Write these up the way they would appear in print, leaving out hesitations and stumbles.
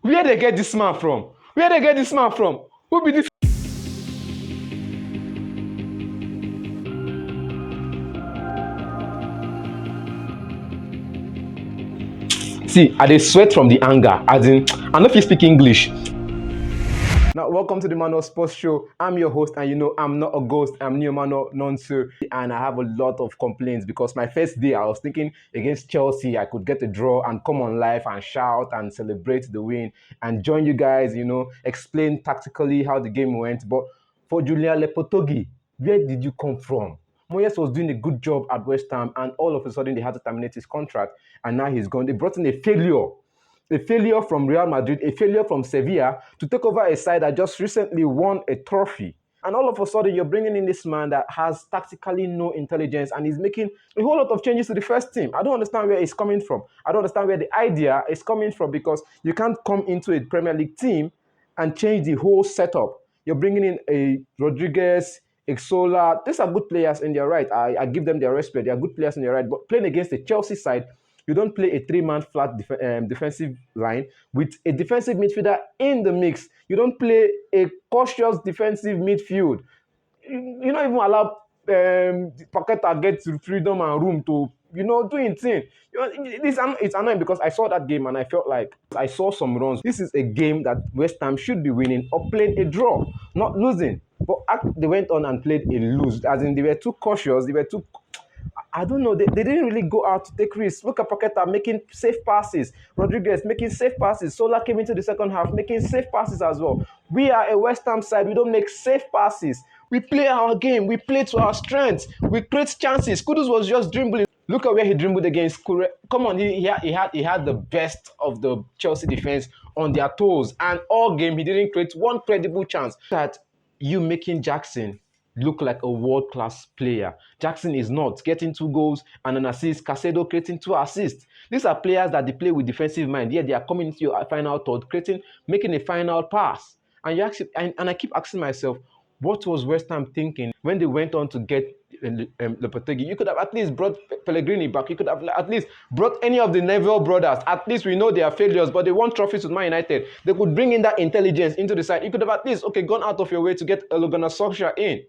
Where they get this man from? Where they get this man from? Who be this? See, I dey sweat from the anger. As in, I know if you speak English. Now, welcome to the Mano Sports Show. I'm your host, and you know I'm not a ghost. I'm Neomano Nonsu, and I have a lot of complaints because my first day I was thinking against Chelsea I could get a draw and come on live and shout and celebrate the win and join you guys. Explain tactically how the game went. But for Julian Lopetegui, where did you come from? Moyes was doing a good job at West Ham, and all of a sudden they had to terminate his contract, and now he's gone. They brought in a failure from Real Madrid, a failure from Sevilla to take over a side that just recently won a trophy. And all of a sudden, you're bringing in this man that has tactically no intelligence and he's making a whole lot of changes to the first team. I don't understand where it's coming from. I don't understand where the idea is coming from because you can't come into a Premier League team and change the whole setup. You're bringing in a Rodriguez, Exola. These are good players in their right. I give them their respect. They are good players in their right. But playing against the Chelsea side, you don't play a three-man flat defensive line with a defensive midfielder in the mix. You don't play a cautious defensive midfield. You don't even allow Paqueta get freedom and room to, do his thing. It's annoying because I saw that game and I felt like I saw some runs. This is a game that West Ham should be winning or playing a draw, not losing. But they went on and played a lose. As in, they were too cautious. They were too... I don't know. They didn't really go out to take risks. Look at Paqueta making safe passes. Rodriguez making safe passes. Sola came into the second half making safe passes as well. We are a West Ham side. We don't make safe passes. We play our game. We play to our strengths. We create chances. Kudus was just dribbling. Look at where he dribbled against Kure. Come on, he had the best of the Chelsea defense on their toes. And all game, he didn't create one credible chance. That you making Jackson look like a world-class player. Jackson is not getting 2 goals and an assist. Caicedo creating 2 assists. These are players that they play with defensive mind. Yeah, they are coming into your final third, making a final pass. And I keep asking myself, what was West Ham thinking when they went on to get Lopetegui? You could have at least brought Pellegrini back. You could have at least brought any of the Neville brothers. At least we know they are failures, but they won trophies with Man United. They could bring in that intelligence into the side. You could have at least gone out of your way to get Ole Gunnar Solskjaer in.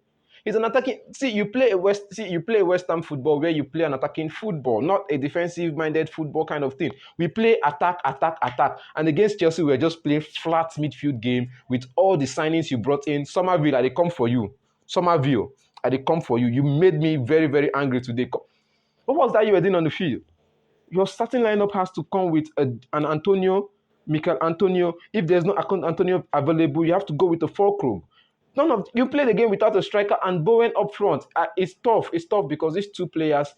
He's an attacking. You play West Ham football where you play an attacking football, not a defensive-minded football kind of thing. We play attack. And against Chelsea, we're just playing flat midfield game with all the signings you brought in. Somerville, I they come for you. You made me very, very angry today. What was that you were doing on the field? Your starting lineup has to come with an Michael Antonio. If there's no Antonio available, you have to go with a Fulcrum. You play the game without a striker and Bowen up front. It's tough. It's tough because these 2 players,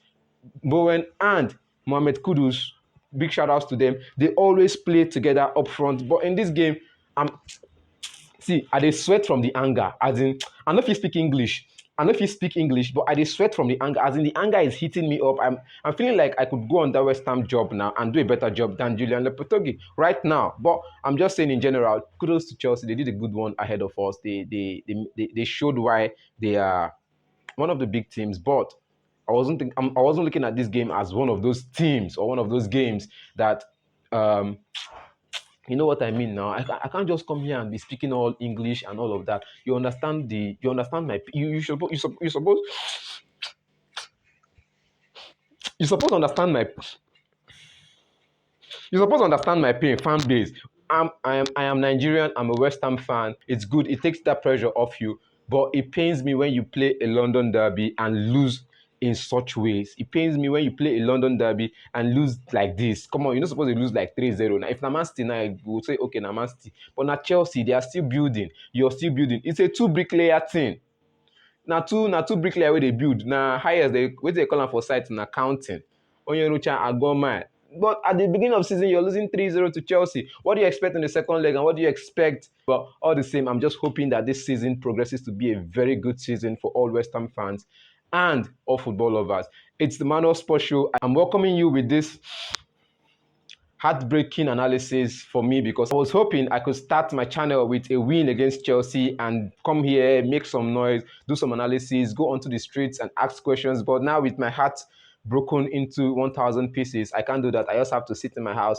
Bowen and Mohamed Kudus, big shout outs to them. They always play together up front. But in this game, I dey sweat from the anger. As in, I know if you speak English. But I dey sweat from the anger. As in, the anger is hitting me up. I'm feeling like I could go on that West Ham job now and do a better job than Julian Lopetegui right now. But I'm just saying in general, kudos to Chelsea. They did a good one ahead of us. They showed why they are one of the big teams. But I wasn't looking at this game as one of those teams or one of those games that you know what I mean now. I can't just come here and be speaking all English and all of that. You understand you supposed understand my pain, fan base. I am Nigerian. I'm a West Ham fan. It's good. It takes that pressure off you. But it pains me when you play a London derby and lose in such ways. It pains me when you play a London derby and lose like this. Come on, you're not supposed to lose like 3-0. Now, if Man City, now I would say, okay, Man City. But now Chelsea, they are still building. You're still building. It's a 2 bricklayer thing. Now two bricklayer where they build. Now highest they call them for sites and accounting. Onyerucha Agoma. But at the beginning of the season, you're losing 3-0 to Chelsea. What do you expect in the second leg and what do you expect? But all the same, I'm just hoping that this season progresses to be a very good season for all West Ham fans and all football lovers. It's the Manual Sports Show. I'm welcoming you with this heartbreaking analysis for me because I was hoping I could start my channel with a win against Chelsea and come here, make some noise, do some analysis, go onto the streets and ask questions. But now with my heart broken into 1,000 pieces, I can't do that. I just have to sit in my house